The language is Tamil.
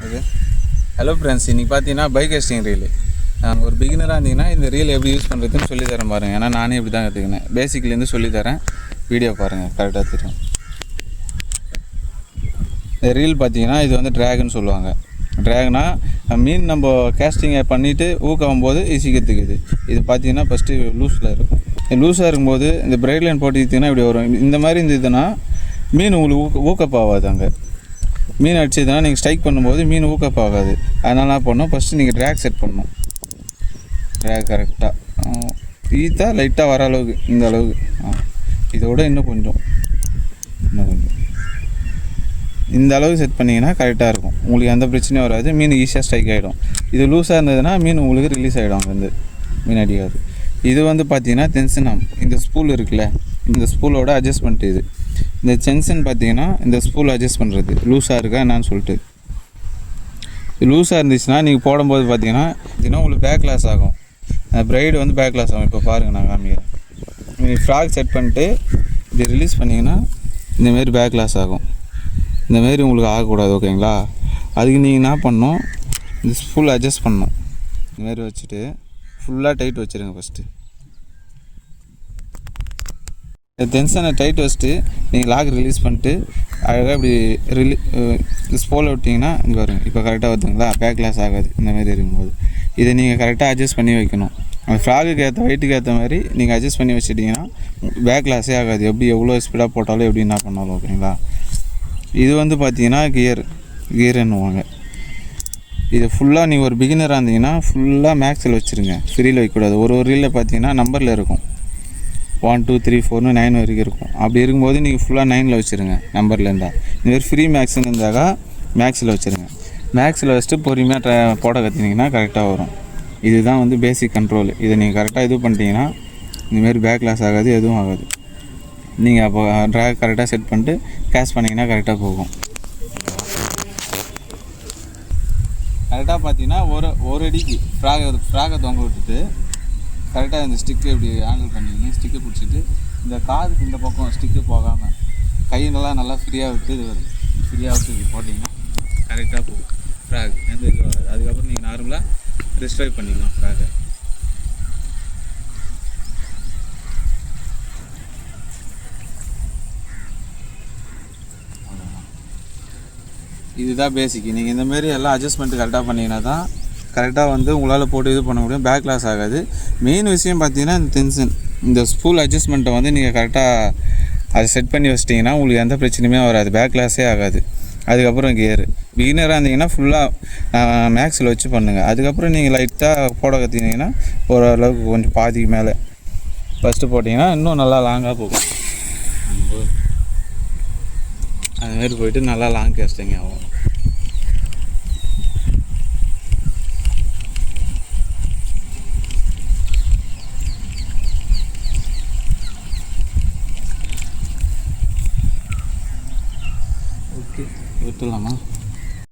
ஓகே. ஹலோ ஃப்ரெண்ட்ஸ், இன்றைக்கி பார்த்தீங்கன்னா பைக் கேஸ்டிங் ரீல். ஒரு பிகினராக இருந்தீங்கன்னா இந்த ரீல் எப்படி யூஸ் பண்ணுறதுன்னு சொல்லித்தரேன் பாருங்கள். ஏன்னா நானே இப்படி தான் கற்றுக்கினேன். பேசிக்லேருந்து சொல்லித்தரேன், வீடியோ பாருங்கள், கரெக்டாக தெரியும். இந்த ரீல் பார்த்தீங்கன்னா இது வந்து ட்ராகுன்னு சொல்லுவாங்க. ட்ராக்னா மீன் நம்ம கேஸ்டிங்கை பண்ணிவிட்டு ஊக்கவும் போது ஈஸி கற்றுக்குது. இது பார்த்தீங்கன்னா ஃபஸ்ட்டு லூஸில் இருக்கும். லூஸாக இருக்கும்போது இந்த பிரைட் லைன் போட்டு இழுத்திங்கன்னா இப்படி வரும். இந்த மாதிரி இருந்ததுன்னா மீன் உங்களுக்கு ஊக்கப் ஆகாது. அங்கே மீன் அடிச்சதுன்னா நீங்கள் ஸ்ட்ரைக் பண்ணும்போது மீன் ஊக்கப் ஆகாது. அதனால் என்ன பண்ணணும், ஃபஸ்ட்டு நீங்கள் ட்ராக் செட் பண்ணணும். ட்ராக் கரெக்டாக ஈத்தா லைட்டாக வர அளவுக்கு, இந்த அளவுக்கு. இதோட இன்னும் கொஞ்சம் இந்த அளவுக்கு செட் பண்ணிங்கன்னா கரெக்டாக இருக்கும். உங்களுக்கு எந்த பிரச்சனையும் வராது. மீன் ஈஸியாக ஸ்ட்ரைக் ஆகிடும். இது லூஸாக இருந்ததுன்னா மீன் உங்களுக்கு ரிலீஸ் ஆகிடும். அங்கேருந்து மீன் அடிக்காது. இது வந்து பார்த்தீங்கன்னா டென்ஷன் ஆகும். இந்த ஸ்பூல் இருக்குல்ல, இந்த ஸ்பூலோட அட்ஜஸ்ட்மெண்ட் இது. இந்த டென்ஷன் பார்த்தீங்கன்னா இந்த ஸ்பூல் அட்ஜஸ்ட் பண்ணுறது லூஸாக இருக்கா என்னான்னு சொல்லிட்டு. லூஸாக இருந்துச்சுன்னா நீங்கள் போடும்போது பார்த்தீங்கன்னா இதுனா உங்களுக்கு பேக் லாஸ் ஆகும். ப்ரைடு வந்து பேக் லாஸ் ஆகும். இப்போ பாருங்கள், நான் காமிக்கிறேன். நீங்கள் ஃப்ராக் செட் பண்ணிட்டு இது ரிலீஸ் பண்ணிங்கன்னா இந்தமாரி பேக் லாஸ் ஆகும். இந்தமாரி உங்களுக்கு ஆகக்கூடாது. ஓகேங்களா? அதுக்கு நீங்கள் என்ன பண்ணணும், இந்த ஸ்பூல் அட்ஜஸ்ட் பண்ணணும். இந்தமாரி வச்சுட்டு ஃபுல்லாக டைட் வச்சுருங்க. ஃபஸ்ட்டு டென்ஷனை டைட் வச்சுட்டு நீங்கள் லாக் ரிலீஸ் பண்ணிட்டு அழகாக இப்படி ஸ்போலை விட்டிங்கன்னா இங்கே வரும். இப்போ கரெக்டாக வருதுங்களா? பேக் லாஸ் ஆகாது. இந்தமாரி இருக்கும்போது இதை நீங்கள் கரெக்டாக அட்ஜஸ்ட் பண்ணி வைக்கணும். அந்த ஃப்ராகுக்கு ஏற்ற வெயிட்டுக்கு ஏற்ற மாதிரி நீங்கள் அட்ஜஸ்ட் பண்ணி வச்சுட்டிங்கன்னா பேக் லாஸே ஆகாது. எப்படி எவ்வளோ ஸ்பீடாக போட்டாலும் எப்படி என்ன பண்ணாலும். ஓகேங்களா? இது வந்து பார்த்தீங்கன்னா கியர்ன்னுவாங்க. இது ஃபுல்லாக நீங்கள் ஒரு பிகினராக இருந்தீங்கன்னா ஃபுல்லாக மேக்ஸில் வச்சுருங்க. ஃப்ரீயில் வைக்கக்கூடாது. ஒரு ரீலில் பார்த்தீங்கன்னா நம்பரில் இருக்கும். 1 2 3 4 9 வரைக்கும் இருக்கும். அப்படி இருக்கும்போது நீங்கள் ஃபுல்லாக 9ல் வச்சுருங்க. நம்பரில் இருந்தால் இதுமாரி ஃப்ரீ மேக்ஸ்ன்னு இருந்தாக்கா மேக்ஸில் வச்சுருங்க. மேக்ஸில் வச்சுட்டு பொறுமையாக போட கற்றுனீங்கன்னா கரெக்டாக வரும். இதுதான் வந்து பேசிக் கண்ட்ரோல். இதை நீங்கள் கரெக்டாக இது பண்ணிட்டீங்கன்னா இந்தமாரி பேக் லாஸ் ஆகாது, எதுவும் ஆகாது. நீங்கள் அப்போ ட்ராக் கரெக்டாக செட் பண்ணிட்டு கேஷ் பண்ணிங்கன்னா கரெக்டாக போகும். கரெக்டாக பார்த்தீங்கன்னா ஒரு அடிக்கு ஃப்ராகை தொங்க விட்டுட்டு கரெக்டாக இந்த ஸ்டிக்கு இப்படி ஹேண்டில் பண்ணிங்கன்னா ஸ்டிக்கை பிடிச்சிட்டு இந்த காதுக்கு இந்த பக்கம் ஸ்டிக்கு போகாமல் கையிலலாம் நல்லா ஃப்ரீயாக விட்டு இது வருது. ஃப்ரீயாக விட்டு இது போட்டிங்கன்னா கரெக்டாக போகும். ஃப்ராக் எந்த இது வராது. அதுக்கப்புறம் நீங்கள் நார்மலாக ரிஸ்ட்ரைவ் பண்ணிக்கலாம் ஃப்ராகை. இதுதான் பேசிக். நீங்கள் இந்தமாரி எல்லாம் அட்ஜஸ்ட்மெண்ட்டு கரெக்டாக பண்ணிங்கன்னா தான் கரெக்டாக வந்து உங்களால் போட்டு இது பண்ண முடியும். பேக் லாஸ் ஆகாது. மெயின் விஷயம் பார்த்தீங்கன்னா இந்த டென்ஷன், இந்த ஸ்பூல் அட்ஜஸ்ட்மெண்ட்டை வந்து நீங்கள் கரெக்டாக அதை செட் பண்ணி வச்சிட்டிங்கன்னா உங்களுக்கு எந்த பிரச்சனையுமே வராது. பேக் லாஸே ஆகாது. அதுக்கப்புறம் கியரு பிகினராக இருந்தீங்கன்னா ஃபுல்லாக மேக்ஸில் வச்சு பண்ணுங்கள். அதுக்கப்புறம் நீங்கள் லைட்டாக போட கற்றுக்கிட்டிங்கன்னா ஓரளவுக்கு கொஞ்சம் பாதிக்கு மேலே ஃபஸ்ட்டு போட்டிங்கன்னா இன்னும் நல்லா லாங்காக போகும். அதுமாரி போயிட்டு நல்லா லாங் கேஸ்டிங் ஆகும். ஓகே, விட்டுலாமா?